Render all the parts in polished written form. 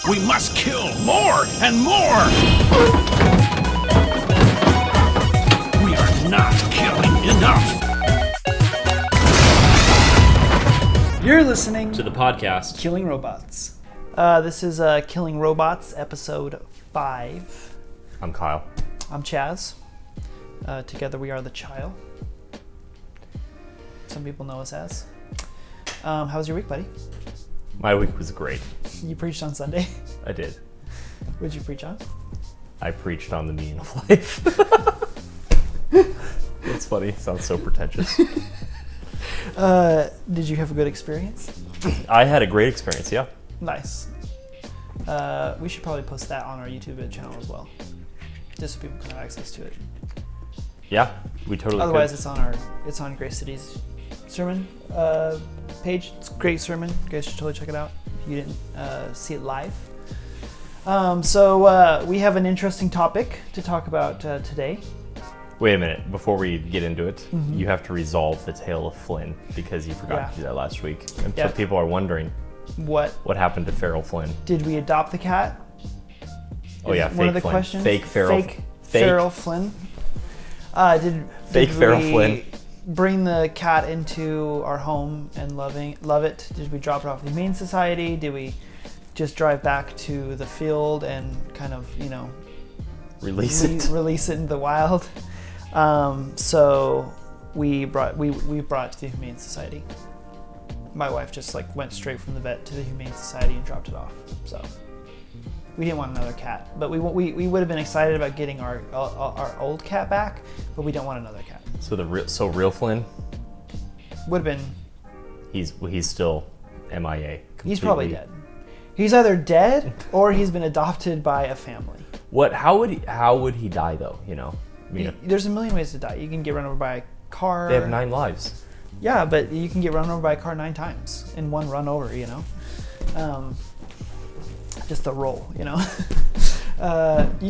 We must kill more and more! We are not killing enough! You're listening to the podcast Killing Robots. This is Killing Robots, episode 5. I'm Kyle. I'm Chaz. Together we are the Chile. Some people know us as. How was your week, buddy? My week was great. You preached on Sunday? I did. What did you preach on? I preached on the meaning of life. It's funny. Sounds so pretentious. Did you have a good experience? I had a great experience, yeah. Nice. We should probably post that on our YouTube channel as well, just so people can have access to it. Yeah, we totally Otherwise, could. it's on Grace City's sermon page. It's a great sermon. You guys should totally check it out if you didn't see it live. So we have an interesting topic to talk about today. Wait a minute. Before we get into it, you have to resolve the tale of Flynn because you forgot to do that last week. And so people are wondering what happened to Feral Flynn. Did we adopt the cat? Oh yeah, one of the Flynn. questions. Fake Feral. Feral Flynn. Did Feral Flynn bring the cat into our home and love it? Did we drop it off at the Humane Society? Did we just drive back to the field and kind of, release it into the wild? So we brought it to the Humane Society. My wife just went straight from the vet to the Humane Society and dropped it off. So we didn't want another cat, but we would have been excited about getting our old cat back, but we don't want another cat. So real Flynn would have been. He's still MIA. Completely. He's probably dead. He's either dead or he's been adopted by a family. How would he die though? There's a million ways to die. You can get run over by a car. They have 9 lives. Yeah, but you can get run over by a car 9 times in one run over. Just a roll. You can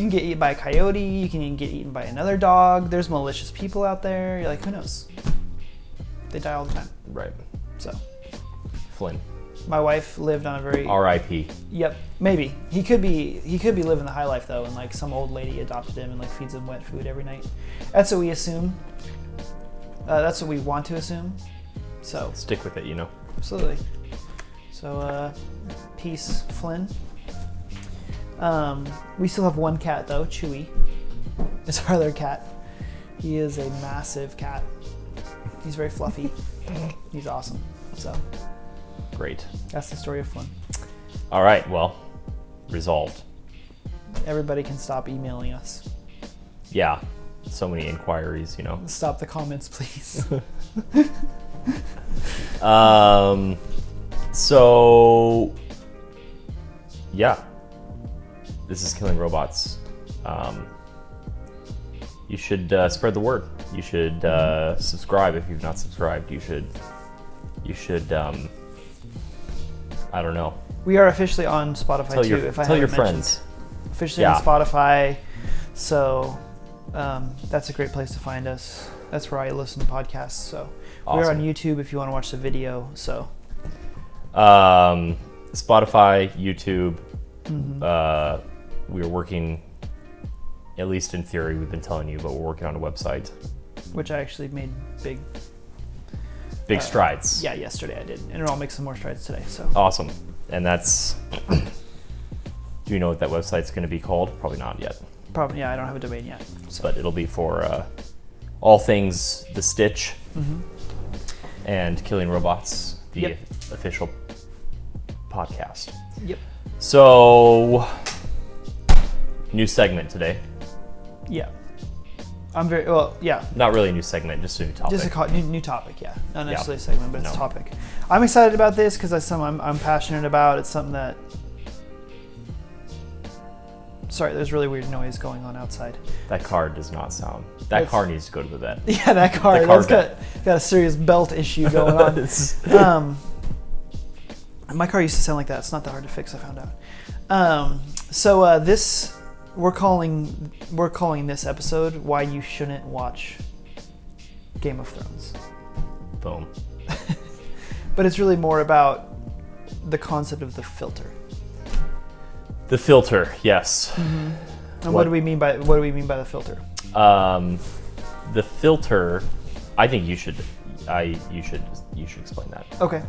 get eaten by a coyote. You can even get eaten by another dog. There's malicious people out there. You're like, who knows? They die all the time. Right. So. Flynn. My wife lived on a very R.I.P. Yep, maybe he could be living the high life though, and some old lady adopted him and feeds him wet food every night. That's what we assume. That's what we want to assume. So stick with it, Absolutely. So peace, Flynn. We still have one cat though, Chewy. It's our other cat. He is a massive cat. He's very fluffy. He's awesome. So. Great. That's the story of Flynn. All right, well, resolved. Everybody can stop emailing us. Yeah, so many inquiries, Stop the comments, please. So, yeah, this is Killing Robots. You should spread the word. You should subscribe if you've not subscribed. You should. I don't know. We are officially on Spotify too. Tell your friends. Officially on Spotify, so that's a great place to find us. That's where I listen to podcasts. So awesome. We're on YouTube if you want to watch the video. So Spotify, YouTube. We are working, at least in theory, we've been telling you, but we're working on a website, which I actually made big strides. Yeah, yesterday I did, and I'll make some more strides today. So awesome. And that's. Do you know what that website's going to be called? Probably not yet. Probably, yeah. I don't have a domain yet. So. But it'll be for all things The Stitch and Killing Robots, the official podcast. Yep. So, new segment today. Yeah. I'm very well. Yeah. Not really a new segment, just a new topic. Just a new topic. Yeah. Not necessarily a segment, but it's a topic. I'm excited about this because it's something I'm passionate about. It's something that. Sorry, there's really weird noise going on outside. That car does not sound. That car needs to go to the vet. Yeah, that car. That's got a serious belt issue going on. My car used to sound like that. It's not that hard to fix, I found out. This. We're calling this episode "Why You Shouldn't Watch Game of Thrones." Boom. But it's really more about the concept of the filter. The filter, yes. And what do we mean by the filter? The filter, I think you should explain that. Okay.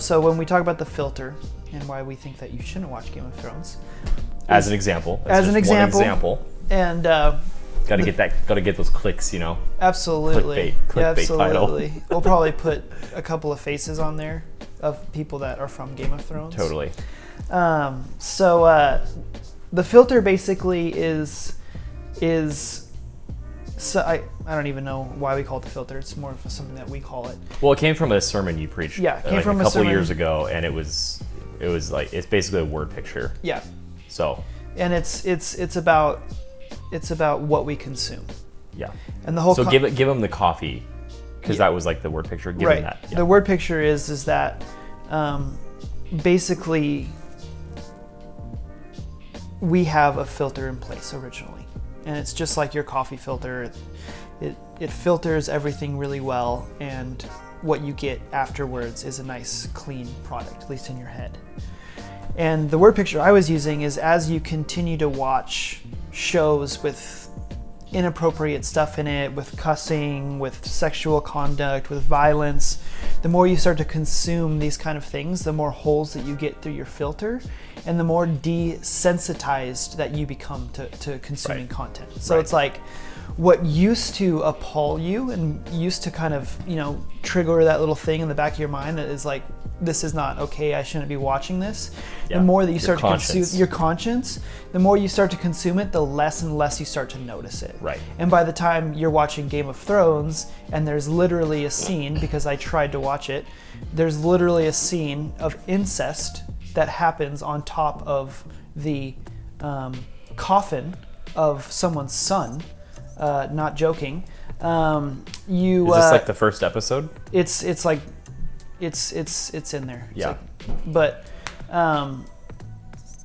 So when we talk about the filter and why we think that you shouldn't watch Game of Thrones, As an example. That's as an just one example, and Got to get those clicks, you know. absolutely, Clickbait title. absolutely. We'll probably put a couple of faces on there of people that are from Game of Thrones. Totally. So the filter basically is so I don't even know why we call it the filter. It's more of something that we call it. Well, it came from a sermon you preached. Yeah, it came from a a couple sermon. years ago, and it was like it's basically a word picture. Yeah, So and it's about what we consume. yeah. And the whole So give them the coffee, because that was like the word picture. Give them that. Yeah. The word picture is that basically we have a filter in place originally, and it's just like your coffee filter. It filters everything really well, and what you get afterwards is a nice clean product, at least in your head. And the word picture I was using is as you continue to watch shows with inappropriate stuff in it, with cussing, with sexual conduct, with violence, the more you start to consume these kind of things, the more holes that you get through your filter, and the more desensitized that you become to consuming content. So it's like what used to appall you and used to kind of, trigger that little thing in the back of your mind that is like, this is not okay, I shouldn't be watching this. Yeah. The more that you start to conscience. consume your conscience, the more you start to consume it, the less and less you start to notice it. Right. And by the time you're watching Game of Thrones, and there's literally a scene, because I tried to watch it, there's literally a scene of incest that happens on top of the coffin of someone's son. Not joking. Is this like the first episode? It's in there. It's Yeah. but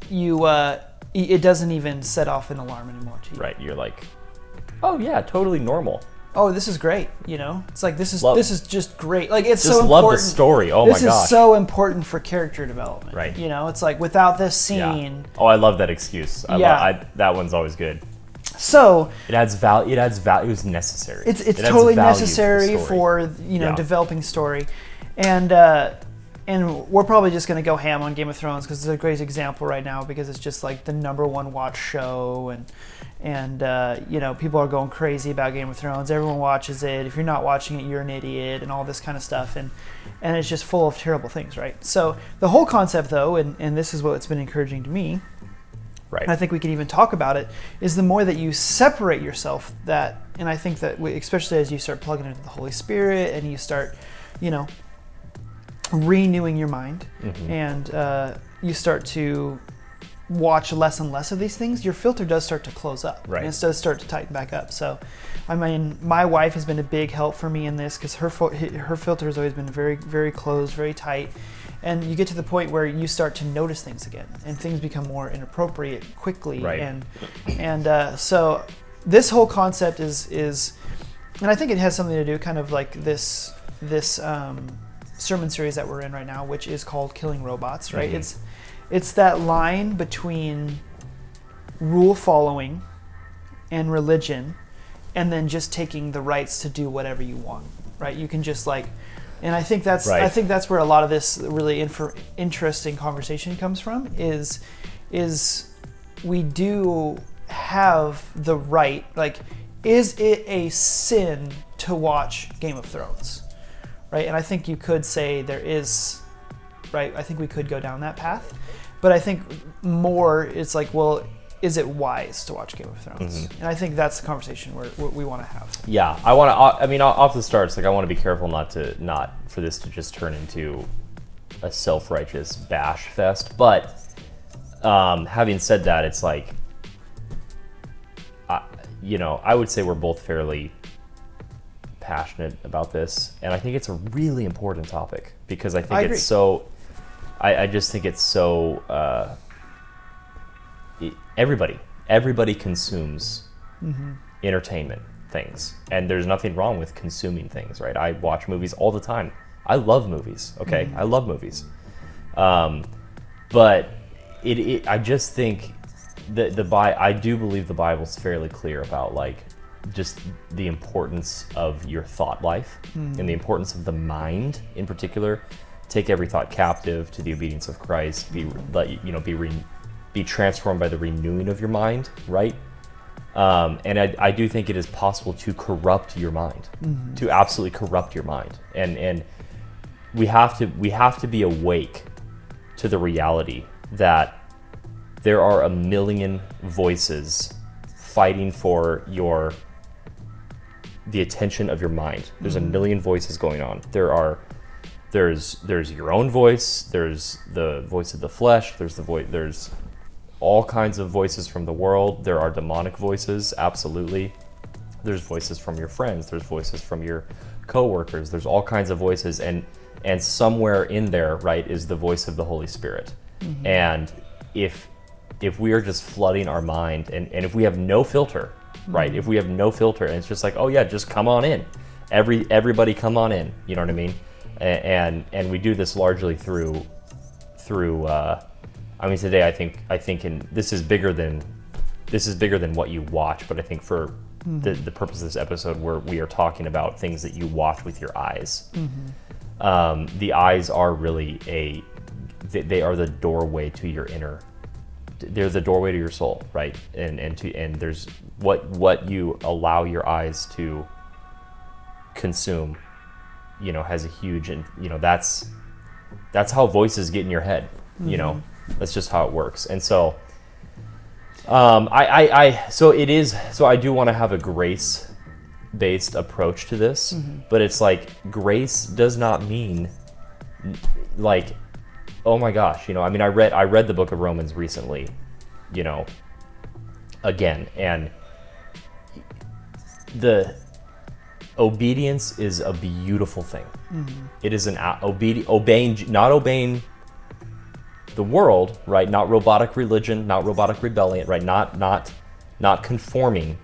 it doesn't even set off an alarm anymore to you. Right. You're like, oh yeah, totally normal. Oh, this is great. It's like this is just great. Like it's Just so important. love the story. Oh my This gosh. is so important for character development. Right. It's like without this Yeah. scene. Oh, I love that excuse. Yeah. That one's always good. So It adds value. It adds value. It's necessary. it's It adds totally value to the necessary story. for Yeah. developing story, and we're probably just gonna go ham on Game of Thrones because it's a great example right now because it's just like the #1 watch show, and people are going crazy about Game of Thrones. Everyone watches it. If you're not watching it, you're an idiot, and all this kind of stuff, and it's just full of terrible things, right? So the whole concept, though, and this is what's been encouraging to me. Right. And I think we can even talk about it, is the more that you separate yourself and I think that especially as you start plugging into the Holy Spirit and you start, renewing your mind and you start to watch less and less of these things, your filter does start to close up. Right. And it does start to tighten back up. So, I mean, my wife has been a big help for me in this because her filter has always been very, very closed, very tight. And you get to the point where you start to notice things again, and things become more inappropriate quickly. Right. And so this whole concept is, and I think it has something to do kind of like this sermon series that we're in right now, which is called Killing Robots. Right. Mm-hmm. It's that line between rule following and religion, and then just taking the rights to do whatever you want. Right. You can just like. And I think that's where a lot of this really interesting conversation comes from. Is we do have the right? Like, is it a sin to watch Game of Thrones? Right, and I think you could say there is. Right, I think we could go down that path, but I think more it's like, well, is it wise to watch Game of Thrones? And I think that's the conversation we want to have. Yeah, I want to. I mean, off the start, it's like I want to be careful not for this to just turn into a self-righteous bash fest. But having said that, it's like, I would say we're both fairly passionate about this, and I think it's a really important topic because I think it's so. I just think it's so. Everybody consumes entertainment things, and there's nothing wrong with consuming things, right? I watch movies all the time. I love movies. Okay, I love movies, but I just think that I do believe the Bible's fairly clear about like just the importance of your thought life and the importance of the mind in particular. Take every thought captive to the obedience of Christ. Be transformed by the renewing of your mind, right? And I do think it is possible to corrupt your mind, to absolutely corrupt your mind, and we have to be awake to the reality that there are a million voices fighting for the attention of your mind. There's a million voices going on. There's your own voice. There's the voice of the flesh. There's all kinds of voices from the world. There are demonic voices, absolutely. There's voices from your friends. There's voices from your coworkers. There's all kinds of voices, and somewhere in there, right, is the voice of the Holy Spirit. And if we are just flooding our mind, and if we have no filter, right, if we have no filter, and it's just like, oh yeah, just come on in, everybody come on in, you know what I mean? And we do this largely through I mean, today I think this is bigger than what you watch, but I think for the purpose of this episode, where we are talking about things that you watch with your eyes. The eyes are really they are the doorway to your inner. They're the doorway to your soul, right? And there's what you allow your eyes to consume, you know, has a huge, and you know, that's how voices get in your head, you know. That's just how it works. And so so I do want to have a grace-based approach to this, but it's like grace does not mean like, oh my gosh, you know, I mean, I read the book of Romans recently, you know, again, and the obedience is a beautiful thing. It is not obeying the world, right? Not robotic religion, not robotic rebellion, right? Not conforming,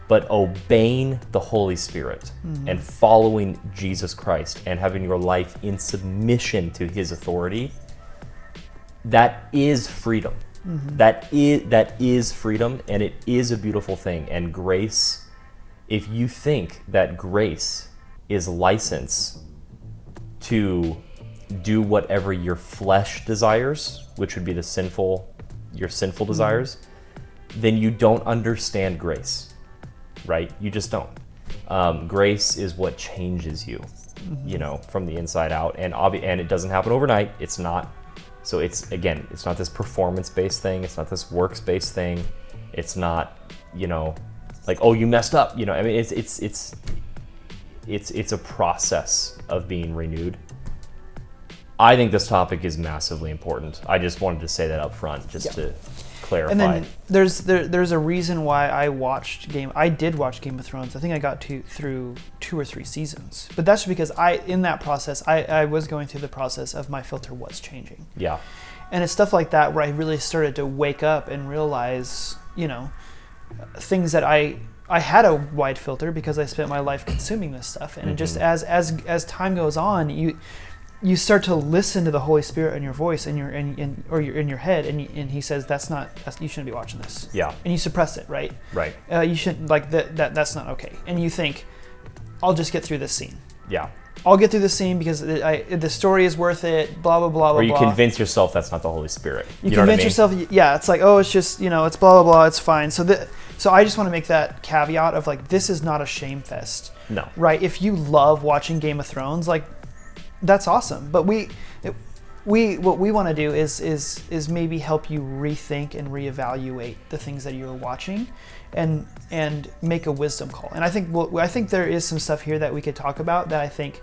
but obeying the Holy Spirit and following Jesus Christ and having your life in submission to His authority. That is freedom. That is freedom, and it is a beautiful thing. And grace, if you think that grace is license to do whatever your flesh desires, which would be your sinful desires, then you don't understand grace, right? You just don't. Grace is what changes you, you know, from the inside out, and it doesn't happen overnight. It's not. So it's not this performance-based thing. It's not this works-based thing. It's not, you know, like, oh, you messed up. You know, I mean, it's a process of being renewed. I think this topic is massively important. I just wanted to say that up front, just to clarify. And then there's a reason why I did watch Game of Thrones. I think I got through 2 or 3 seasons. But that's because in that process, I was going through the process of my filter was changing. Yeah. And it's stuff like that where I really started to wake up and realize, you know, things that I had a wide filter because I spent my life consuming this stuff. And just as time goes on, you start to listen to the Holy Spirit in your voice and you're in your head, and He says you shouldn't be watching this. Yeah. And you suppress it, right? Right. You shouldn't, like, that's not okay. And you think, I'll just get through this scene. Yeah. I'll get through this scene because the story is worth it. Blah blah blah blah. Or you convince yourself that's not the Holy Spirit. You convince yourself. Yeah. It's like, oh, it's just, you know, it's blah blah blah. It's fine. So I just want to make that caveat of like, this is not a shame fest. No. Right. If you love watching Game of Thrones, like, that's awesome, but what we want to do is maybe help you rethink and reevaluate the things that you're watching, and make a wisdom call. And I think there is some stuff here that we could talk about that I think,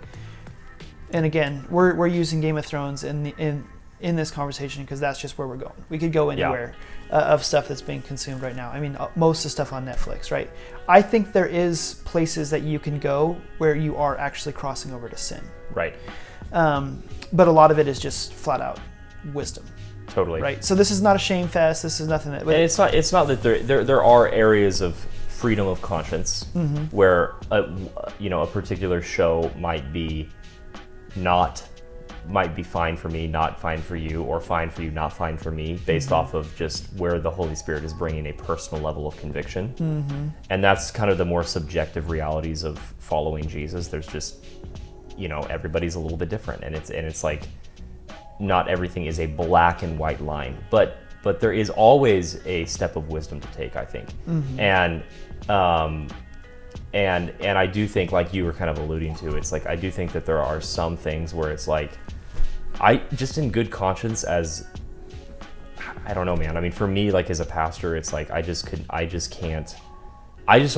and again, we're using Game of Thrones in this conversation because that's just where we're going. We could go anywhere of stuff that's being consumed right now. I mean, most of the stuff on Netflix, right? I think there is places that you can go where you are actually crossing over to sin. Right. But a lot of it is just flat out wisdom. Totally. Right. So this is not a shame fest. This is nothing that. And it's not that there are areas of freedom of conscience where a particular show might be not might be fine for me, not fine for you, or fine for you, not fine for me, based off of just where the Holy Spirit is bringing a personal level of conviction. And that's kind of the more subjective realities of following Jesus. There's just, everybody's a little bit different, and it's like not everything is a black and white line, but there is always a step of wisdom to take, I think. And I do think, like you were kind of alluding to, it's like I do think that there are some things where it's like, I just in good conscience, as I don't know, man. I mean, for me, like as a pastor, it's like I just don't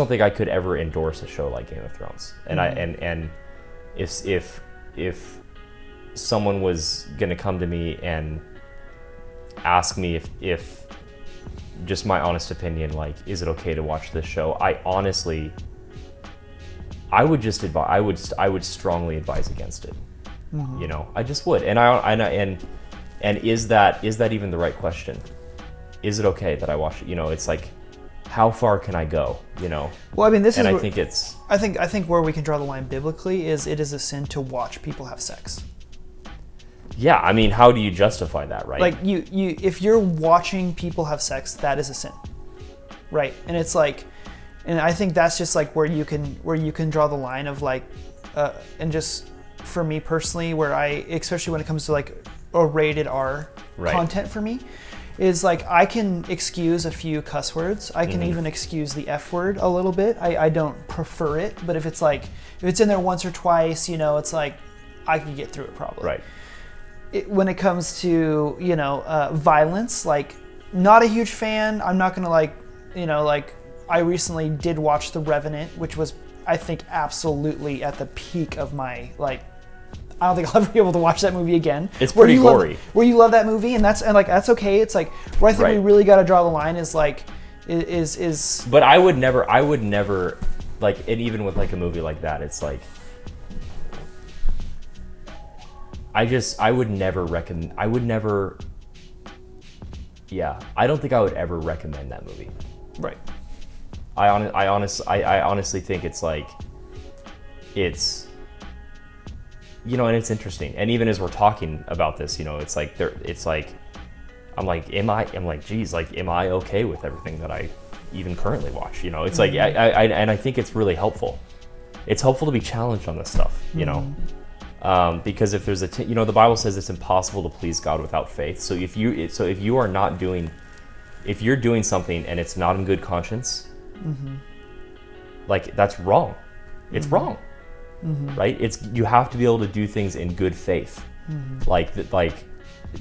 think I could ever endorse a show like Game of Thrones. And and if someone was gonna come to me and ask me if just my honest opinion, like, is it okay to watch this show? I would just advise. I would strongly advise against it. I just would. And is that even the right question? Is it okay that I watch it? It's like, how far can I go? Well, I mean, I think it's. I think where we can draw the line biblically is it is a sin to watch people have sex. Yeah, I mean, how do you justify that, right? Like you if you're watching people have sex, that is a sin, right? And it's like. And I think that's just like where you can draw the line of like, and just for me personally, especially when it comes to like a rated R content for me, is like I can excuse a few cuss words. I can even excuse the F word a little bit. I don't prefer it, but if it's in there once or twice, it's like I can get through it probably. Right. When it comes to violence, like not a huge fan. I'm not gonna like. I recently did watch The Revenant, which was, I think, absolutely at the peak of my, like, I don't think I'll ever be able to watch that movie again. It's pretty gory. Where you love that movie, and that's okay. It's like, where I think we really got to draw the line is like, is. But I would never, like, and even with like a movie like that, it's like, I don't think I would ever recommend that movie. Right. I honestly think it's like, and it's interesting. And even as we're talking about this, it's like I'm like, geez, like, am I okay with everything that I even currently watch? It's like, I think it's really helpful. It's helpful to be challenged on this stuff, because if there's the Bible says it's impossible to please God without faith. So if you're doing something and it's not in good conscience, like, that's wrong. It's wrong, right? You have to be able to do things in good faith, like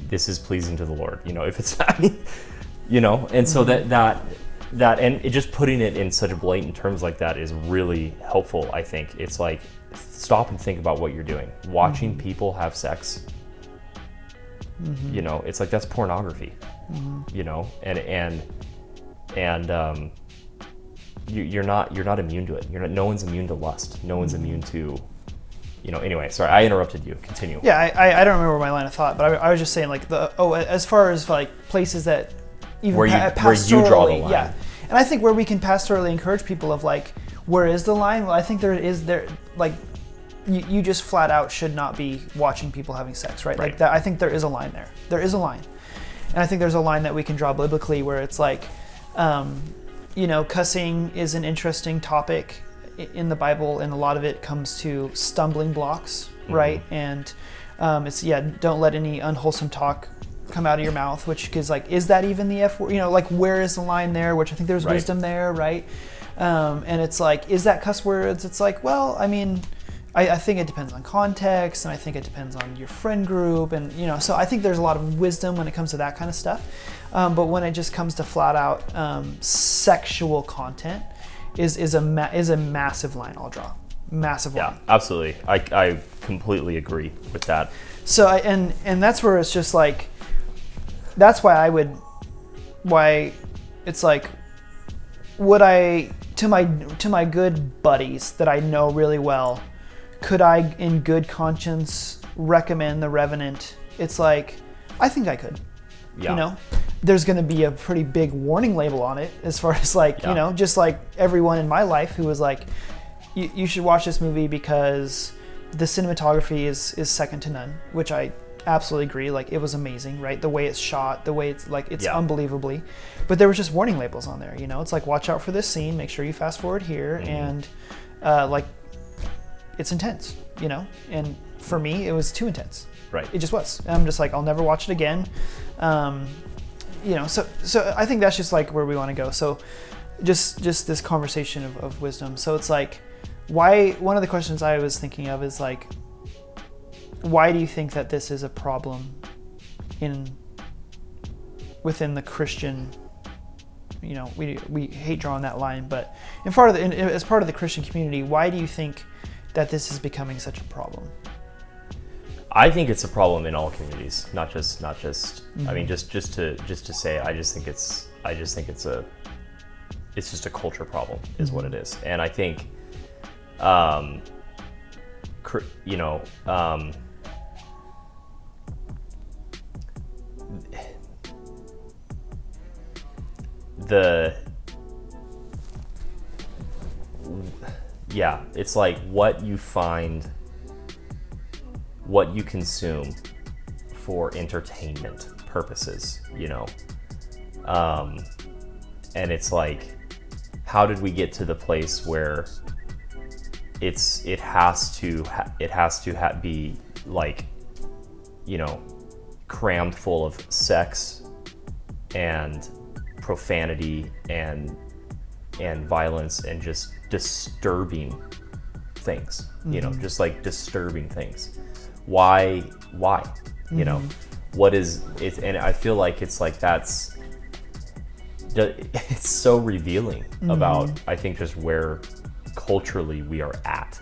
this is pleasing to the Lord. If it's not, and so that and just putting it in such blatant terms like that is really helpful. I think it's like, stop and think about what you're doing. Watching people have sex, it's like, that's pornography, and you're not immune to it. No one's immune to lust. No one's immune to, Anyway, sorry, I interrupted you. Continue. Yeah, I don't remember my line of thought, but I was just saying, like, as far as like places that even where you draw the line. Yeah, and I think where we can pastorally encourage people of like, where is the line? Well, I think like, you just flat out should not be watching people having sex, right? Like that. I think there is a line there. There is a line, and I think there's a line that we can draw biblically where it's like. Cussing is an interesting topic in the Bible, and a lot of it comes to stumbling blocks, right? And it's don't let any unwholesome talk come out of your mouth, which is like, is that even the F word? Like, where is the line there? Which I think there's wisdom there, right? And it's like, is that cuss words? It's like, well, I mean, I think it depends on context, and I think it depends on your friend group, and so I think there's a lot of wisdom when it comes to that kind of stuff. But when it just comes to flat out sexual content, is a massive line I'll draw. Massive line. Yeah, absolutely. I completely agree with that. So and that's where it's just like, that's why it's like, would I, to my good buddies that I know really well, could I in good conscience recommend The Revenant? It's like, I think I could. Yeah. There's going to be a pretty big warning label on it, as far as like, just like everyone in my life who was like, you should watch this movie because the cinematography is second to none, which I absolutely agree. Like, it was amazing, right? The way it's shot, the way it's like, it's Yeah. unbelievably. But there was just warning labels on there, you know? It's like, watch out for this scene, make sure you fast forward here, and like, it's intense, you know? And for me, it was too intense. Right. It just was. And I'm just like, I'll never watch it again. You know, so I think that's just like where we want to go. So just this conversation of wisdom. So it's like, why, one of the questions I was thinking of is like, why do you think that this is a problem within the Christian, you know, we hate drawing that line, but as part of the Christian community, why do you think that this is becoming such a problem? I think it's a problem in all communities, not just. I mean, just to say it, I just think it's just a culture problem, is what it is. And I think, you know, it's like what you find, what you consume for entertainment purposes, you know. And it's like, how did we get to the place where it has to be like, you know, crammed full of sex and profanity and violence and just disturbing things, you know, just like disturbing things. Why, you know, what is it? And I feel like it's like, it's so revealing about, I think, just where culturally we are at,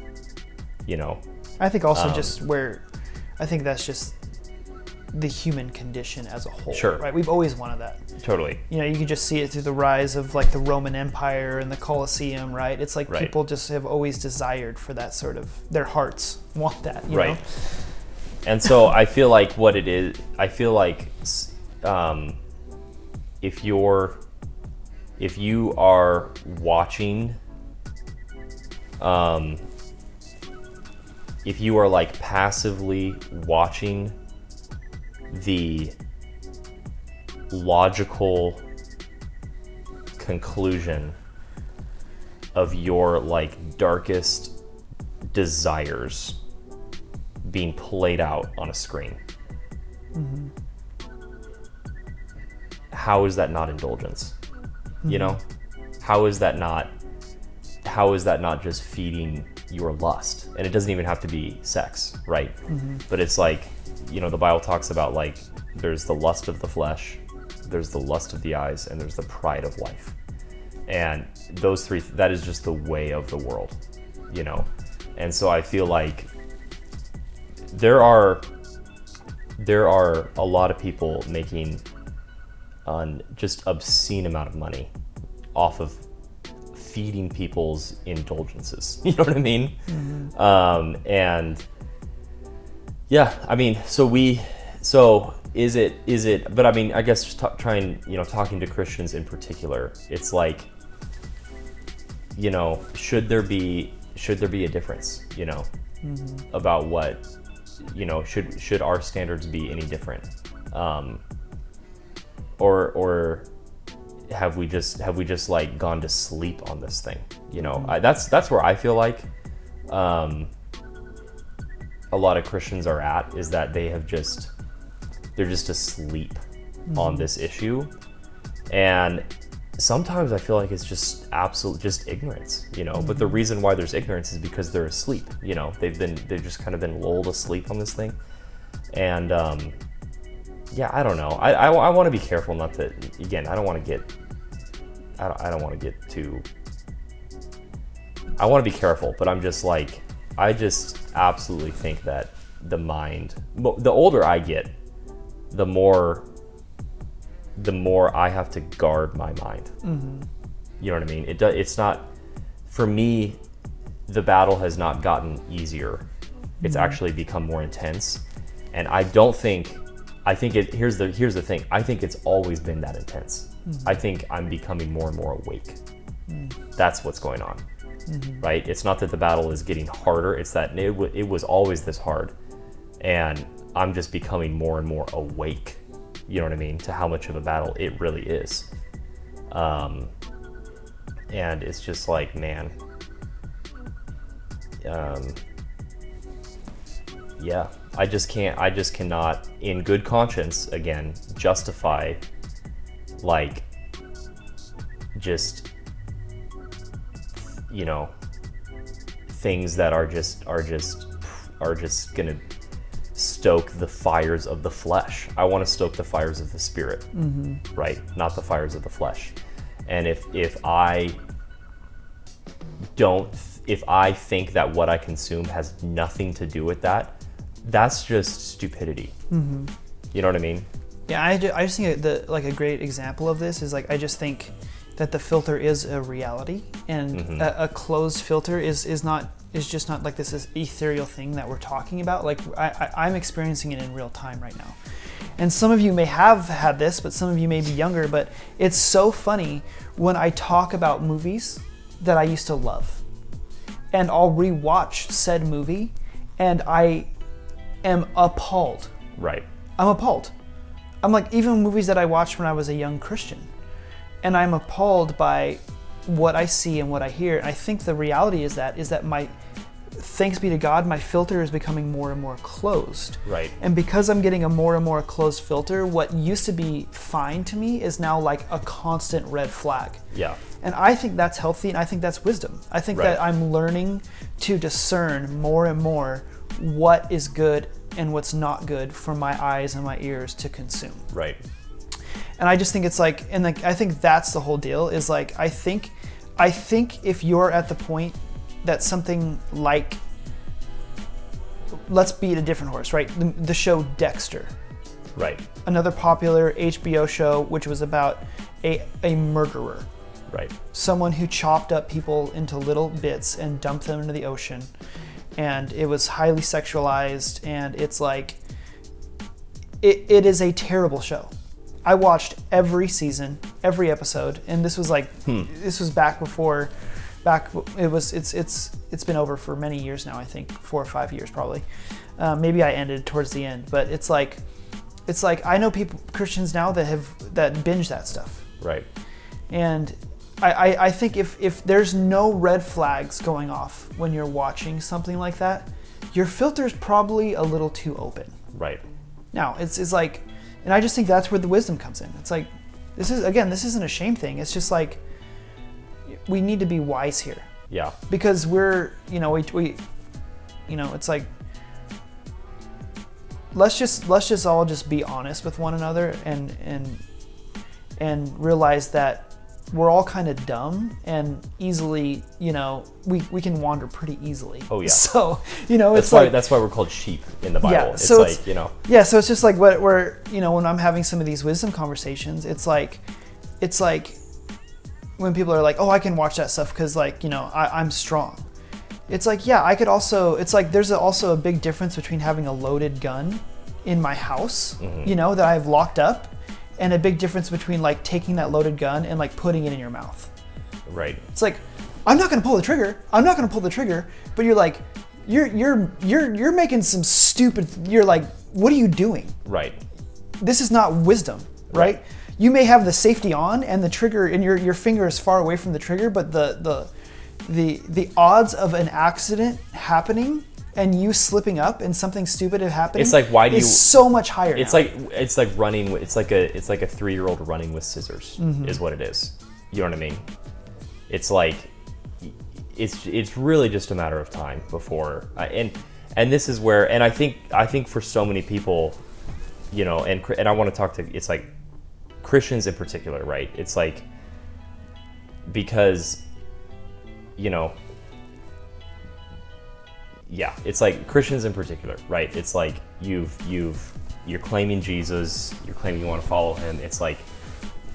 you know. I think also I think that's just the human condition as a whole. Sure. Right? We've always wanted that. Totally. You know, you can just see it through the rise of like the Roman Empire and the Colosseum, right? It's like people just have always desired for that sort of, their hearts want that, you know? And so I feel like what it is, I feel like if you are watching, if you are like passively watching the logical conclusion of your like darkest desires being played out on a screen, how is that not indulgence? You know, how is that not just feeding your lust? And it doesn't even have to be sex, right? But it's like, you know, the Bible talks about like, there's the lust of the flesh, there's the lust of the eyes, and there's the pride of life. And those three, that is just the way of the world, you know? And so I feel like there are a lot of people making just obscene amount of money off of feeding people's indulgences. You know what I mean? And yeah, I mean, is it, but I mean, I guess just talking to Christians in particular, it's like, you know, should there be a difference, you know, about what, you know, should our standards be any different? Or have we just like gone to sleep on this thing? You know, that's where I feel like a lot of Christians are at, is that they're just asleep on this issue. And sometimes I feel like it's just just ignorance, you know. But the reason why there's ignorance is because they're asleep, you know. They've just kind of been lulled asleep on this thing. And yeah, I don't know. I want to be careful not to, again, I don't want to get too, I want to be careful, but I'm just like, I just absolutely think that the older I get, the more I have to guard my mind. You know what I mean? It's not, for me, the battle has not gotten easier. It's actually become more intense. And here's the thing. I think it's always been that intense. I think I'm becoming more and more awake. That's what's going on. right? It's not that the battle is getting harder, it's that it was always this hard. And I'm just becoming more and more awake, you know what I mean, to how much of a battle it really is. And it's just like, man, yeah, I just cannot, in good conscience, again, justify, like, just, you know, things that are just gonna stoke the fires of the flesh. I want to stoke the fires of the spirit, right? Not the fires of the flesh. And if I think that what I consume has nothing to do with that, that's just stupidity. You know what I mean? Yeah, I just think a great example of this is, like, I just think that the filter is a reality, and a closed filter is just not like this ethereal thing that we're talking about. Like, I'm experiencing it in real time right now. And some of you may have had this, but some of you may be younger, but it's so funny when I talk about movies that I used to love, and I'll rewatch said movie, and I am appalled. Right. I'm appalled. I'm like, even movies that I watched when I was a young Christian, and I'm appalled by what I see and what I hear. And I think the reality is that thanks be to God, my filter is becoming more and more closed. Right. And because I'm getting a more and more closed filter, what used to be fine to me is now like a constant red flag. Yeah. And I think that's healthy, and I think that's wisdom. I think that I'm learning to discern more and more what is good and what's not good for my eyes and my ears to consume. Right. And I just think it's like, and like, I think that's the whole deal, is like, I think if you're at the point that something like, let's beat a different horse, right? The show Dexter. Right. Another popular HBO show, which was about a murderer. Right. Someone who chopped up people into little bits and dumped them into the ocean. And it was highly sexualized, and it's like, it is a terrible show. I watched every season, every episode, and this was like, this was it's been over for many years now, I think 4 or 5 years probably. Maybe I ended towards the end, but it's like I know Christians now that binge that stuff. Right. And I think if there's no red flags going off when you're watching something like that, your filter's probably a little too open. Right. Now, it's like, and I just think that's where the wisdom comes in. It's like, this isn't a shame thing. It's just like, we need to be wise here. Yeah. Because we're, we it's like, let's just all just be honest with one another and realize that we're all kind of dumb and easily, we can wander pretty easily. Oh yeah. So, that's why we're called sheep in the Bible. Yeah, it's so like, Yeah, so it's just like what we're, when I'm having some of these wisdom conversations, it's like when people are like, oh, I can watch that stuff because I'm strong. It's like, yeah, I could also, it's like there's also a big difference between having a loaded gun in my house, that I've locked up, and a big difference between like taking that loaded gun and like putting it in your mouth. Right. It's like, I'm not gonna pull the trigger, but you're like, you're making some stupid, you're like, what are you doing? Right. This is not wisdom, right? You may have the safety on and the trigger, and your finger is far away from the trigger, but the odds of an accident happening and you slipping up and something stupid happening, it's like, why do is so much higher. It's now. it's like running. It's like a 3-year-old running with scissors, is what it is. You know what I mean? It's like, it's really just a matter of time before, and this is where, and I think for so many people, and I want to talk to, it's like Christians in particular, right? It's like, because, it's like Christians in particular, right? It's like you're claiming Jesus, you're claiming you want to follow him. It's like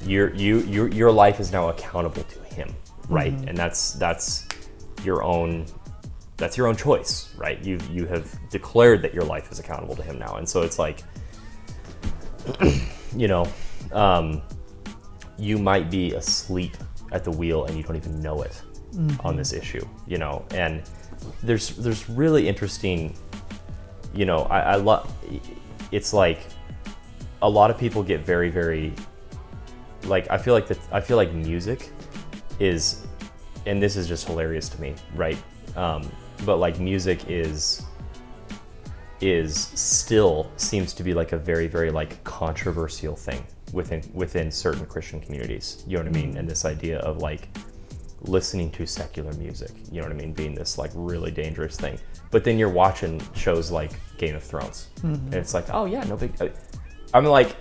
your life is now accountable to him, right? And that's your own choice, right? You have declared that your life is accountable to him now, and so it's like, you might be asleep at the wheel and you don't even know it. on this issue, you know, and there's really interesting, you know, I love, it's like a lot of people get very, very, like, I feel like music is, and this is just hilarious to me, right? But like music is still seems to be like a very, very like controversial thing within certain Christian communities. You know what I mean? And this idea of like listening to secular music, you know what I mean, being this like really dangerous thing. But then you're watching shows like Game of Thrones, and it's like, oh yeah, no big. I'm like,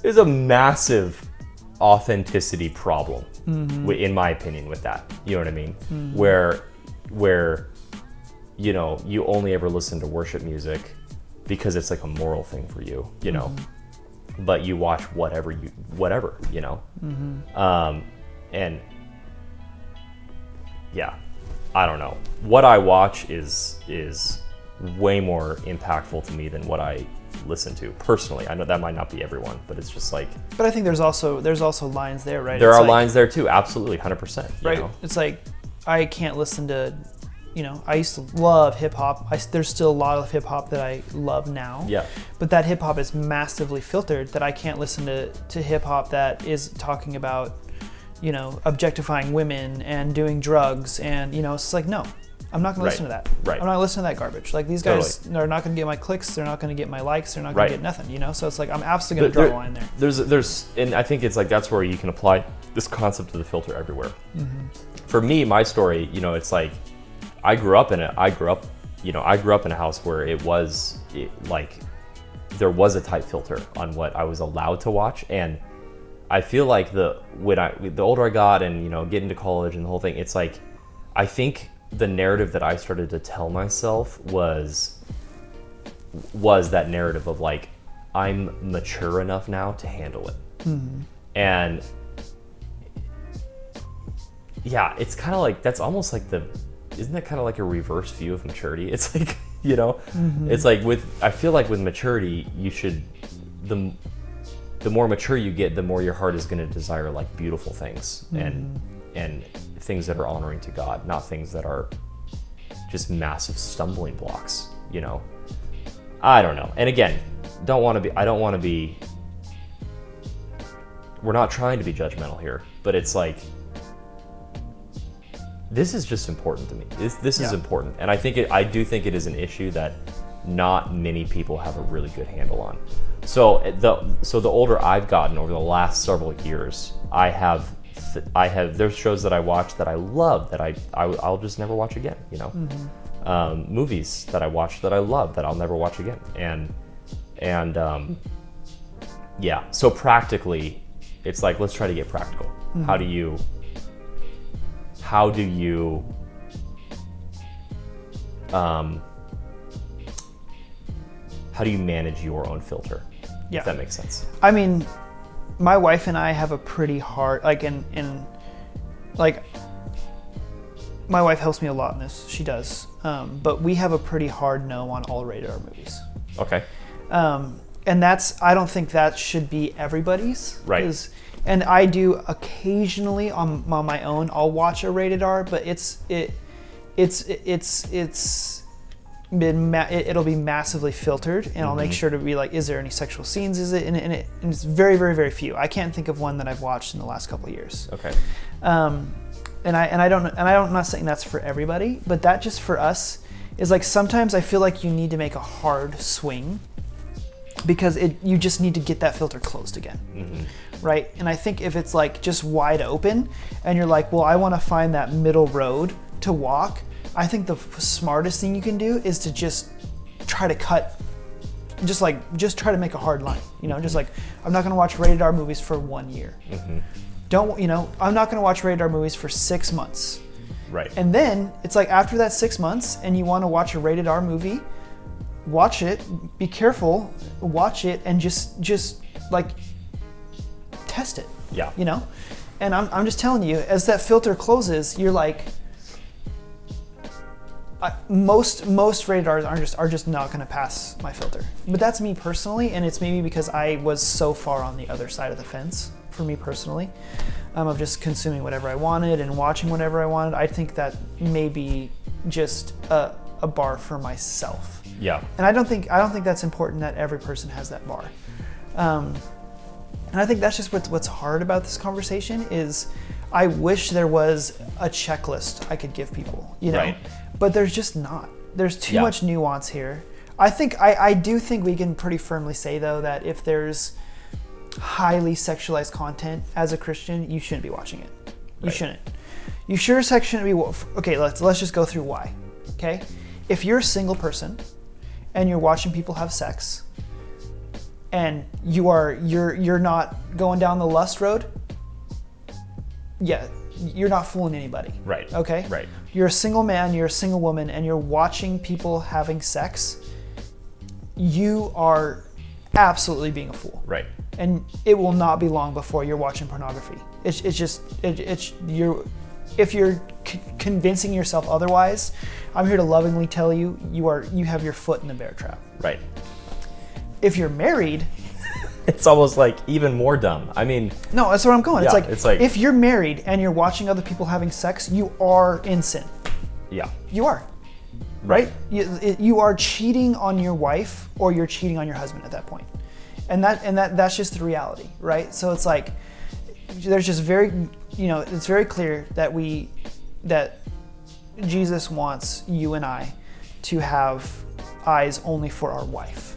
there's a massive authenticity problem, in my opinion, with that. You know what I mean? Where you know, you only ever listen to worship music because it's like a moral thing for you, you know, but you watch whatever, you know, and yeah, I don't know. What I watch is way more impactful to me than what I listen to personally. I know that might not be everyone, but it's just like. But I think there's also lines there, right? There It's are like, lines there too, absolutely, 100%. right? You know? It's like I can't listen to, you know, I used to love hip hop. There's still a lot of hip hop that I love now. Yeah. But that hip hop is massively filtered. That I can't listen to hip hop that is talking about, you know, objectifying women and doing drugs, and you know, it's like, no, I'm not going to listen to that. Right. I'm not listening to that garbage. Like, these guys are not going to get my clicks. They're not going to get my likes. They're not going to get nothing, you know? So it's like, I'm absolutely going to draw a line there. There's, and I think it's like, that's where you can apply this concept of the filter everywhere. For me, my story, you know, it's like, I grew up in a house where like, there was a tight filter on what I was allowed to watch. And I feel like the older I got and, you know, get into college and the whole thing, it's like, I think the narrative that I started to tell myself was that narrative of like, I'm mature enough now to handle it. And yeah, it's kind of like, that's almost like isn't that kind of like a reverse view of maturity? It's like, you know, it's like I feel like with maturity, you should, the more mature you get, the more your heart is going to desire like beautiful things and things that are honoring to God, not things that are just massive stumbling blocks, you know? I don't know. And again, we're not trying to be judgmental here, but it's like, this is just important to me. This is important. And I do think it is an issue that not many people have a really good handle on. So the older I've gotten over the last several years, there's shows that I watch that I love that I'll just never watch again, you know? Movies that I watch that I love that I'll never watch again. And yeah, so practically, it's like, let's try to get practical. How do you manage your own filter? Yeah. If that makes sense. I mean, my wife and I have a pretty hard, like, like, my wife helps me a lot in this. She does. But we have a pretty hard no on all rated R movies. Okay. And I don't think that should be everybody's. Right. And I do occasionally on my own, I'll watch a rated R, but it'll be massively filtered, and I'll make sure to be like, is there any sexual scenes? Is it? And it's very, very, very few. I can't think of one that I've watched in the last couple of years. Okay. I'm not saying that's for everybody, but that just for us is like, sometimes I feel like you need to make a hard swing because you just need to get that filter closed again. Right? And I think if it's like just wide open and you're like, well, I want to find that middle road to walk, I think the smartest thing you can do is to just try to cut, just try to make a hard line, you know, just like, I'm not going to watch rated R movies for 1 year. I'm not going to watch rated R movies for 6 months. Right. And then it's like, after that 6 months and you want to watch a rated R movie, watch it, be careful, watch it, and just like test it. Yeah. You know? And I'm just telling you, as that filter closes, you're like, most rated R's are just not going to pass my filter. But that's me personally, and it's maybe because I was so far on the other side of the fence for me personally, of just consuming whatever I wanted and watching whatever I wanted. I think that may be just a bar for myself. Yeah. And I don't think that's important that every person has that bar. And I think that's just what's hard about this conversation is I wish there was a checklist I could give people, you know, Right. but there's just not. There's too much nuance here. I do think we can pretty firmly say though that if there's highly sexualized content as a Christian, you shouldn't be watching it. You shouldn't. You sure as heck shouldn't be. Okay, let's just go through why. Okay, if you're a single person and you're watching people have sex, and you're not going down the lust road, yeah, you're not fooling anybody. Right. Okay? Right. You're a single man, you're a single woman, and you're watching people having sex, you are absolutely being a fool. Right. And it will not be long before you're watching pornography. If you're convincing yourself otherwise, I'm here to lovingly tell you, you have your foot in the bear trap. Right. If you're married, It's almost like even more dumb. I mean, no, that's where I'm going. Yeah, It's like if you're married and you're watching other people having sex, you are in sin. yeah. You are. Right? You are cheating on your wife or you're cheating on your husband at that point. And that's just the reality, right? So it's like there's just it's very clear that Jesus wants you and I to have eyes only for our wife,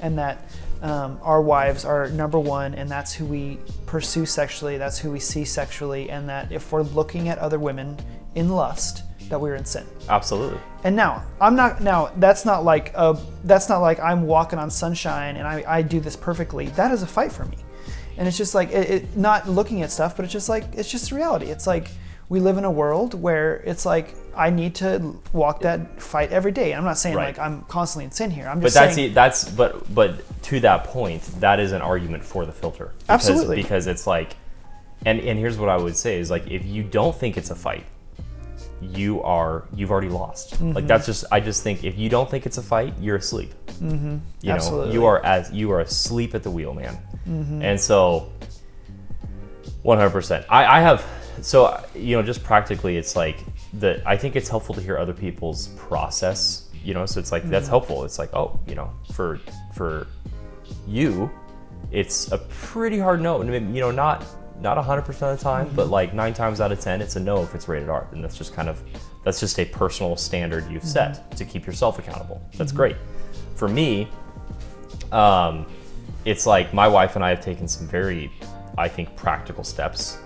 and that our wives are number one, and that's who we pursue sexually, that's who we see sexually, and that if we're looking at other women in lust, that we're in sin. Absolutely. And that's not like I'm walking on sunshine and I do this perfectly. That is a fight for me. And it's just like it not looking at stuff, but it's just reality. It's like we live in a world where it's like I need to walk that fight every day. And I'm not saying Right. like I'm constantly in sin here. I'm But just saying but to that point, that is an argument for the filter. Absolutely. Because it's like, and here's what I would say is like, if you don't think it's a fight, you've already lost. Mm-hmm. Like I just think if you don't think it's a fight, you're asleep. Mm-hmm. Absolutely. You are asleep at the wheel, man. Mm-hmm. And so 100%. I have, so, just practically it's like I think it's helpful to hear other people's process, so it's like, that's helpful. It's like, oh, for you, it's a pretty hard no, not 100% of the time, but like 9 times out of 10, it's a no if it's rated R. And that's just a personal standard you've set to keep yourself accountable. That's great. For me, it's like my wife and I have taken some very, I think, practical steps.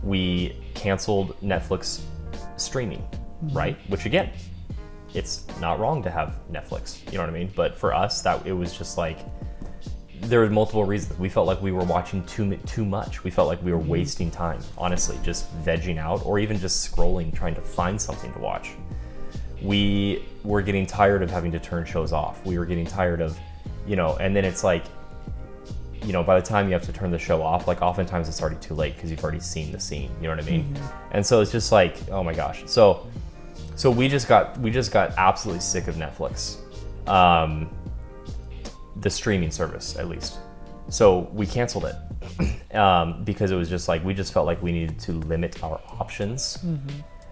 We canceled Netflix streaming, right? Which again, it's not wrong to have Netflix, you know what I mean? But for us, it was just like, there were multiple reasons. We felt like we were watching too much. We felt like we were wasting time, honestly, just vegging out or even just scrolling, trying to find something to watch. We were getting tired of having to turn shows off. We were getting tired of, and then it's like, by the time you have to turn the show off, like oftentimes it's already too late because you've already seen the scene, you know what I mean? And so it's just like, oh my gosh. So we just got absolutely sick of Netflix. The streaming service, at least. So we canceled it because it was just like, we just felt like we needed to limit our options.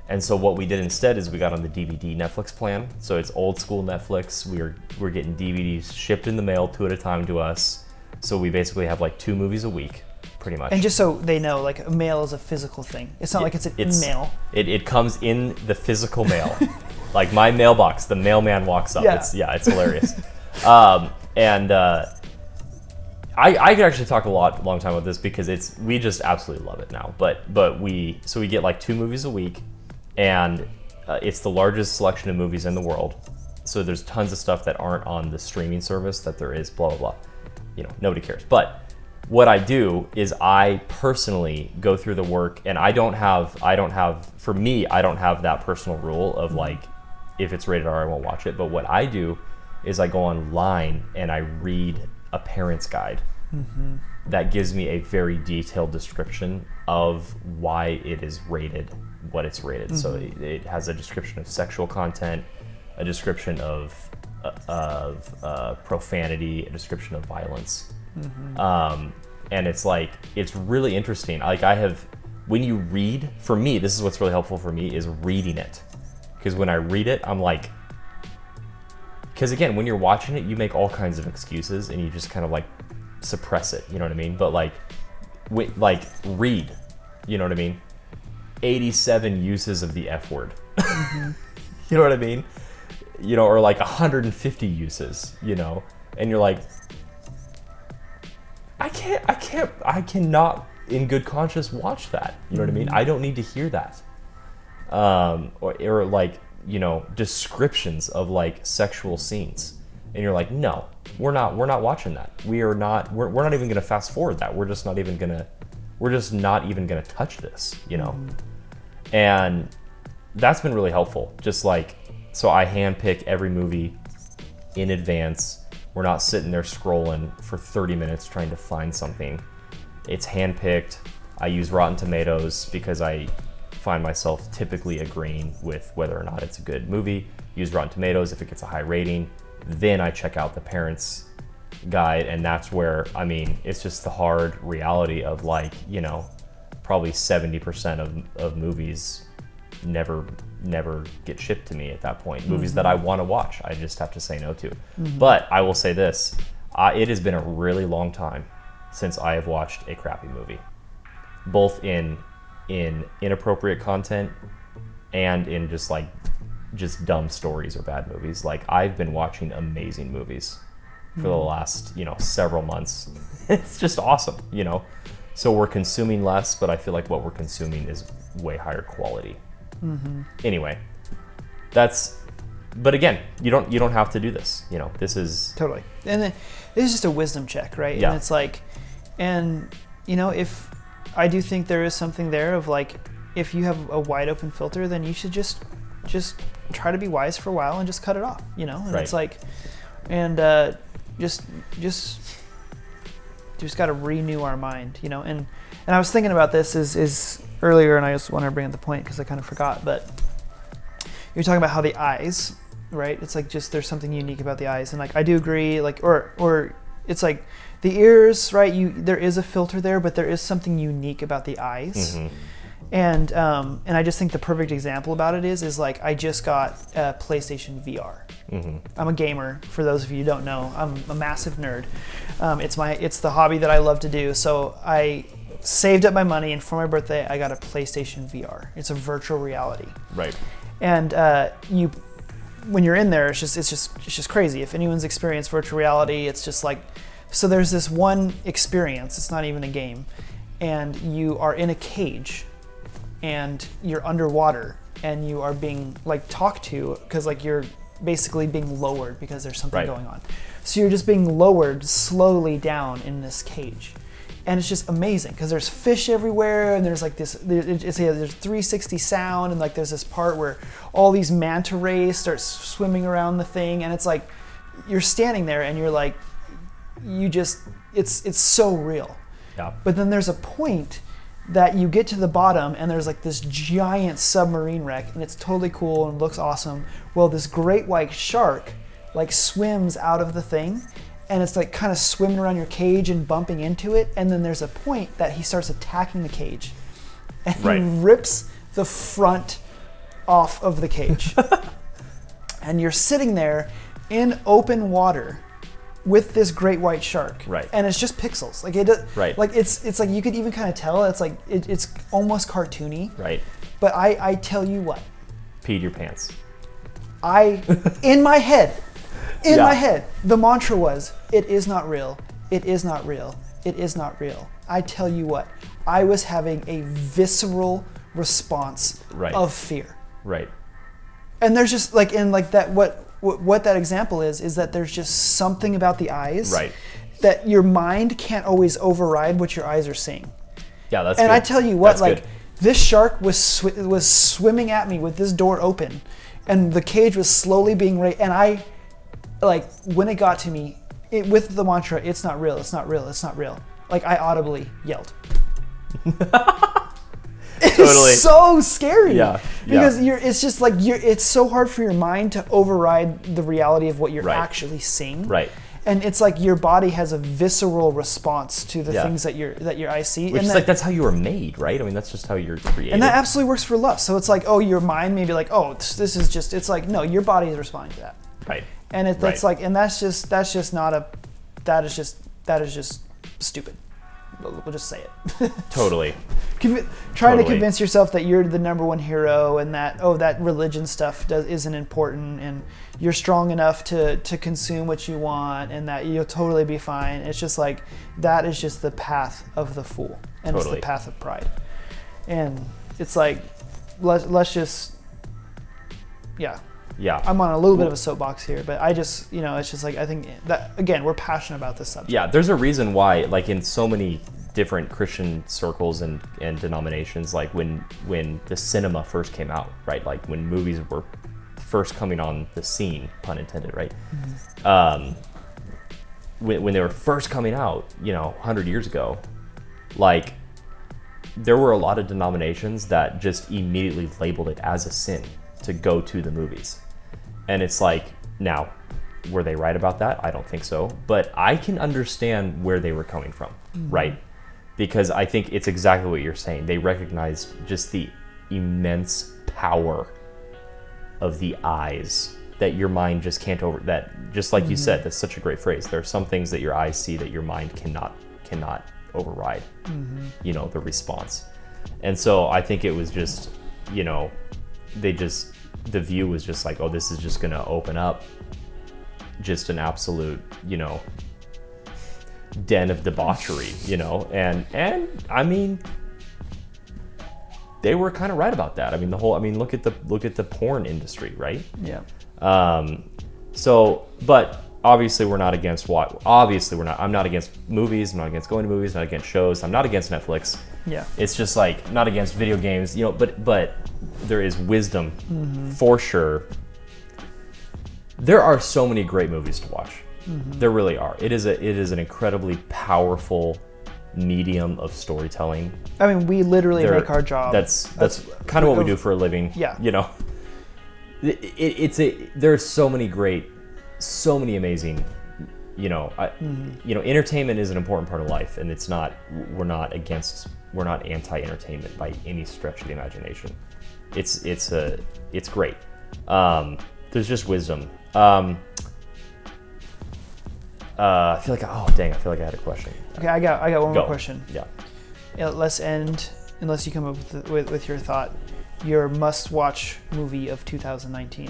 And so what we did instead is we got on the DVD Netflix plan. So it's old school Netflix. We're getting DVDs shipped in the mail 2 at a time to us. So we basically have like 2 movies a week, pretty much. And just so they know, like mail is a physical thing. It's not like it's an email. It comes in the physical mail. Like my mailbox, the mailman walks up. Yeah. It's hilarious. And I could actually talk a long time about this because we just absolutely love it now. But we get like 2 movies a week, and it's the largest selection of movies in the world. So there's tons of stuff that aren't on the streaming service that there is, blah blah blah. Nobody cares. But what I do is I personally go through the work, and I don't have that personal rule of like, if it's rated R, I won't watch it. But what I do is I go online and I read a parent's guide that gives me a very detailed description of why it is rated what it's rated. So it has a description of sexual content, a description of profanity, a description of violence. And it's like, it's really interesting. Like when you read, for me, this is what's really helpful for me, is reading it. Because when I read it, I'm like, because again, when you're watching it, you make all kinds of excuses and you just kind of like suppress it, you know what I mean? But like read, you know what I mean? 87 uses of the F word. You know what I mean? You know, or like 150 uses, you know, and you're like, I cannot in good conscience watch that. You know what I mean? I don't need to hear that. Or like, you know, descriptions of like sexual scenes. And you're like, no, we're not watching that. We're not even going to fast forward that. We're just not even going to touch this, you know? And that's been really helpful. Just like, so I handpick every movie in advance. We're not sitting there scrolling for 30 minutes trying to find something. It's handpicked. I use Rotten Tomatoes because I find myself typically agreeing with whether or not it's a good movie. Use Rotten Tomatoes if it gets a high rating. Then I check out the Parents Guide, and that's where, I mean, it's just the hard reality of like, you know, probably 70% of movies never get shipped to me at that point. Movies that I want to watch, I just have to say no to. But I will say this, it has been a really long time since I have watched a crappy movie, both in inappropriate content and in just dumb stories or bad movies. Like, I've been watching amazing movies for the last, you know, several months. It's just awesome, you know. So we're consuming less, but I feel like what we're consuming is way higher quality. Anyway, but again, you don't have to do this, you know. This is totally, and then this is just a wisdom check, right? Yeah. And it's like, and you know, if I do think there is something there of like, if you have a wide open filter, then you should just try to be wise for a while and just cut it off, you know. And Right. it's like, and just got to renew our mind, you know. And I was thinking about this is earlier, and I just want to bring up the point because I kind of forgot, but you're talking about how the eyes, right? It's like, just there's something unique about the eyes, and like I do agree, like or it's like the ears, right? There is a filter there, but there is something unique about the eyes. And I just think the perfect example about it is like, I just got a PlayStation VR. I'm a gamer. For those of you who don't know, I'm a massive nerd. It's the hobby that I love to do. So I saved up my money, and for my birthday, I got a PlayStation VR. It's a virtual reality. right. And when you're in there, it's just crazy. If anyone's experienced virtual reality, it's just like, so there's this one experience. It's not even a game, and you are in a cage, and you're underwater, and you are being like talked to, because like you're basically being lowered because there's something Right. going on. So you're just being lowered slowly down in this cage. And it's just amazing because there's fish everywhere, and there's like this, there's 360 sound, and like there's this part where all these manta rays start swimming around the thing, and it's like you're standing there and you're like, it's so real. Yeah. But then there's a point that you get to the bottom, and there's like this giant submarine wreck, and it's totally cool and looks awesome. Well, this great white shark like swims out of the thing, and it's like kind of swimming around your cage and bumping into it, and then there's a point that he starts attacking the cage, and Right. he rips the front off of the cage. And you're sitting there in open water with this great white shark, Right. and it's just pixels. Like Right. like it's like you could even kind of tell it's like it's almost cartoony. Right. But I tell you what, Peed your pants. in my head, Yeah. the mantra was, it is not real, it is not real, it is not real. I tell you what, I was having a visceral response Right. of fear. Right. And there's just like, in like that, what that example is that there's just something about the eyes, Right. that your mind can't always override what your eyes are seeing. Yeah, that's And good. I tell you what, That's like good. this shark was swimming at me with this door open, and the cage was slowly being raised. And I, like, when it got to me, with the mantra, "It's not real, it's not real, it's not real," like I audibly yelled. Totally. so scary. Yeah, Because yeah. it's just like it's so hard for your mind to override the reality of what you're Right. actually seeing. Right. And it's like your body has a visceral response to the Yeah. things that your eyes see. Which and is that, like that's how you were made, right? I mean, that's just how you're created. and that absolutely works for lust. So it's like, oh, your mind may be like, oh, this is just. It's like, no, your body is responding to that. right. And it's Right. like, and that's just not a. That is just stupid. We'll just say it. Totally. Trying to Totally. convince yourself that you're the number one hero and that that religion stuff isn't important and you're strong enough to consume what you want and that you'll totally be fine. It's just like that is just the path of the fool and Totally. it's the path of pride. And it's like let's just yeah. Yeah. I'm on a little bit of a soapbox here, but I just it's just like I think that again we're passionate about this subject. Yeah, there's a reason why, like in so many different Christian circles and denominations, like when the cinema first came out, right? Like when movies were first coming on the scene, pun intended, right? When they were first coming out, 100 years ago, like there were a lot of denominations that just immediately labeled it as a sin to go to the movies. And it's like, now, were they right about that? I don't think so. But I can understand where they were coming from, right? Because I think it's exactly what you're saying. They recognized just the immense power of the eyes that your mind just can't that just like you said, that's such a great phrase. There are some things that your eyes see that your mind cannot override, the response. And so I think it was just, the view was just like, oh, this is just going to open up just an absolute, den of debauchery, and I mean, they were kind of right about that. I mean, look at the porn industry, right? Yeah. But obviously we're not against I'm not against movies, I'm not against going to movies, not against shows, I'm not against Netflix. Yeah. It's just like not against video games, but there is wisdom for sure. There are so many great movies to watch. There really are. It is an incredibly powerful medium of storytelling. I mean, we literally make our job. That's kind of what we do for a living. Yeah. There's so many amazing, entertainment is an important part of life, and we're not anti-entertainment by any stretch of the imagination. It's great. There's just wisdom. I feel like I had a question. Okay, I got one Go. more question. Yeah. Let's end, unless you come up with your thought, your must-watch movie of 2019.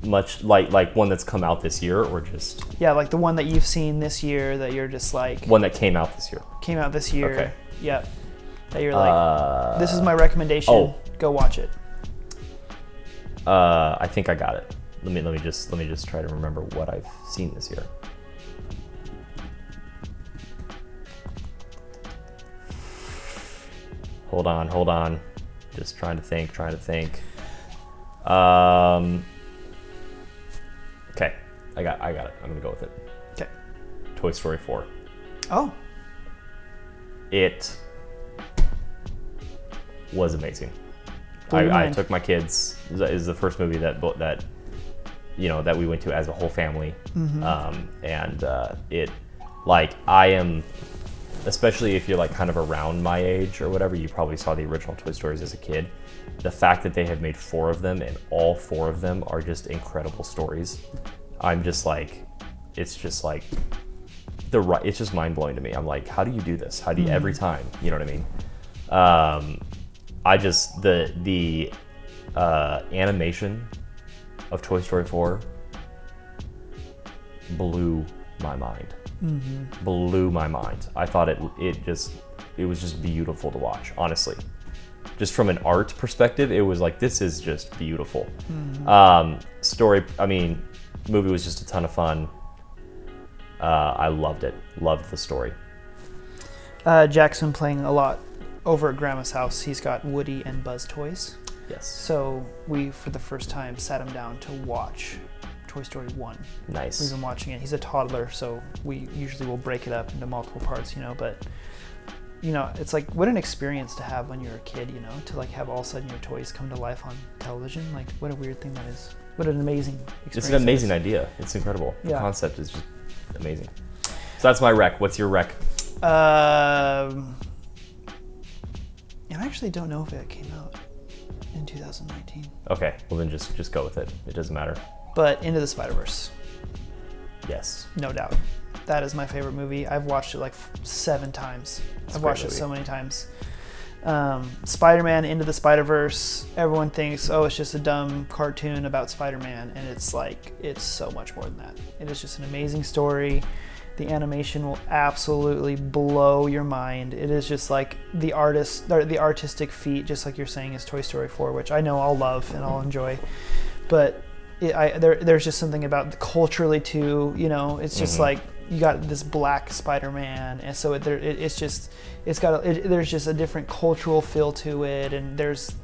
Much like one that's come out this year, or just Yeah, like the one that you've seen this year that you're just like one that came out this year. came out this year. Okay. Yeah. That you're like, this is my recommendation. oh. Go watch it. I think I got it. Let me just try to remember what I've seen this year. Hold on. Just trying to think. Okay, I got it. I'm gonna go with it. Okay. Toy Story 4. Oh. It was amazing. Blew your I mind. took my kids. It was the first movie that we went to as a whole family, and I am, especially if you're like kind of around my age or whatever, you probably saw the original Toy Stories as a kid. The fact that they have made 4 of them and all 4 of them are just incredible stories. I'm just like, it's just like it's just mind blowing to me. I'm like, how do you do this? How do you every time? You know what I mean? I just the animation of Toy Story 4 blew my mind. Blew my mind. I thought it was just beautiful to watch, honestly. Just from an art perspective, it was like, this is just beautiful. Movie was just a ton of fun. I loved it. Loved the story. Jackson playing a lot over at Grandma's house. He's got Woody and Buzz toys. Yes. So we, for the first time, sat him down to watch Toy Story 1. Nice. We've been watching it. He's a toddler, so we usually will break it up into multiple parts, but it's like, what an experience to have when you're a kid, to like have all of a sudden your toys come to life on television. Like, what a weird thing that is. What an amazing experience. It's an amazing idea. It's incredible. Yeah. The concept is just amazing. So that's my rec. What's your rec? I actually don't know if it came out in 2019. Okay, well then just go with it. It doesn't matter. But Into the Spider-Verse, Yes. no doubt. That is my favorite movie. I've watched it like 7 times. It's a I've great watched it movie. so many times. Spider-Man Into the Spider-Verse, everyone thinks, oh, it's just a dumb cartoon about Spider-Man, and it's like, it's so much more than that. It is just an amazing story. The animation will absolutely blow your mind. It is just like the artistic feat, just like you're saying, is Toy Story 4, which I know I'll love and I'll enjoy. But there's just something about culturally too, it's just like, you got this black Spider-Man, and so there's just a different cultural feel to it, and It's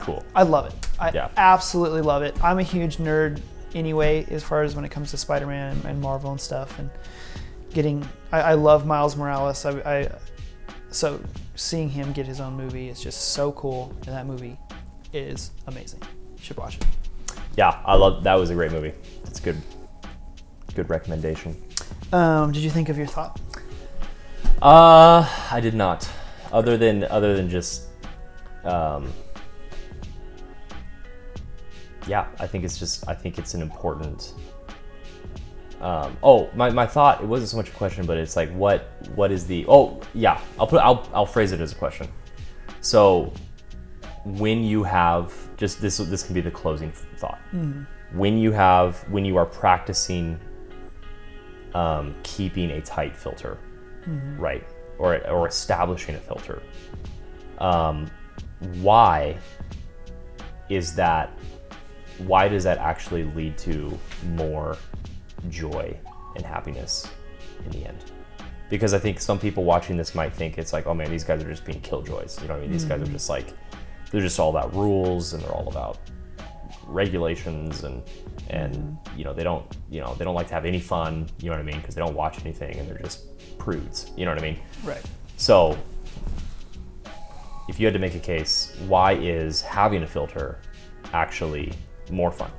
cool. I love it. I Yeah. absolutely love it. I'm a huge nerd anyway, as far as when it comes to Spider-Man and Marvel and stuff, and I love Miles Morales. So seeing him get his own movie is just so cool, and that movie is amazing. You should watch it. Yeah, that was a great movie. It's good recommendation. Did you think of your thought? I did not. Other than just, yeah, I think it's an important. My thought. It wasn't so much a question, but it's like, what is the? Oh, yeah. I'll phrase it as a question. So, when you have just this can be the closing thought. Mm-hmm. When you are practicing keeping a tight filter, right, or establishing a filter, why does that actually lead to more joy and happiness in the end? Because I think some people watching this might think it's like, oh man, these guys are just being killjoys. You know what I mean? These guys are just like, they're just all about rules, and they're all about regulations, and they don't like to have any fun. You know what I mean? Because they don't watch anything, and they're just prudes. You know what I mean? Right. So, if you had to make a case, why is having a filter actually more fun?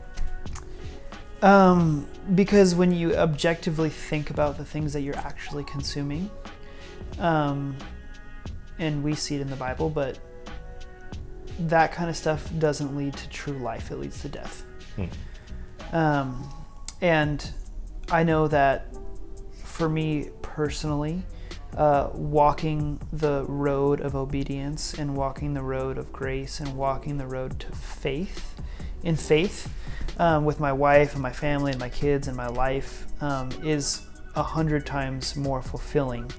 Because when you objectively think about the things that you're actually consuming, and we see it in the Bible, but that kind of stuff doesn't lead to true life. It leads to death. And I know that for me personally, walking the road of obedience and walking the road of grace and walking the road to faith, with my wife and my family and my kids and my life, is 100 times more fulfilling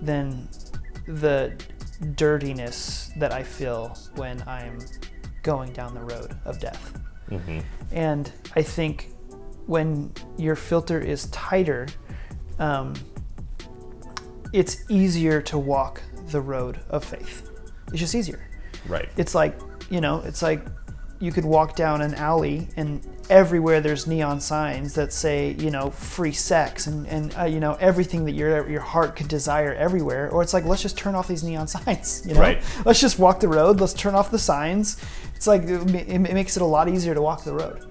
than the dirtiness that I feel when I'm going down the road of death. And I think when your filter is tighter, it's easier to walk the road of faith. It's just easier. Right. It's like you could walk down an alley and everywhere there's neon signs that say, free sex and everything that your heart could desire everywhere. Or it's like, let's just turn off these neon signs, Right. Let's just walk the road. Let's turn off the signs. It's like, it makes it a lot easier to walk the road.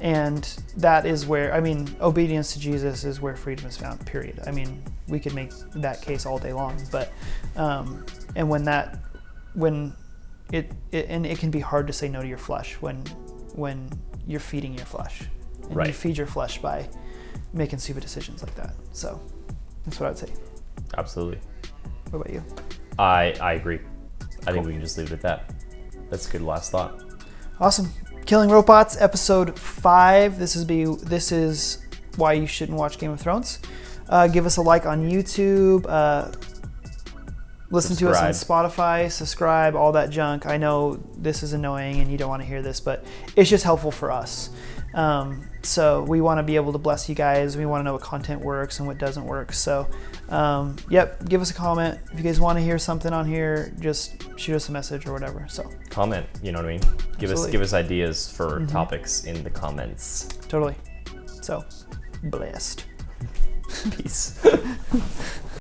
And that is where, obedience to Jesus is where freedom is found, period. We could make that case all day long, but, and it can be hard to say no to your flesh when you're feeding your flesh, and Right. you feed your flesh by making stupid decisions like that. So that's what I'd say. Absolutely. What about you? I agree. I think Cool. we can just leave it at that. That's a good last thought. Awesome. Killing Robots, episode 5. This is why you shouldn't watch Game of Thrones. Give us a like on YouTube. Listen to us on Spotify, subscribe, all that junk. I know this is annoying and you don't want to hear this, but it's just helpful for us. So we want to be able to bless you guys. We want to know what content works and what doesn't work. So, give us a comment. If you guys want to hear something on here, just shoot us a message or whatever. So comment, you know what I mean? Give us ideas for topics in the comments. Totally. So, blessed. Peace.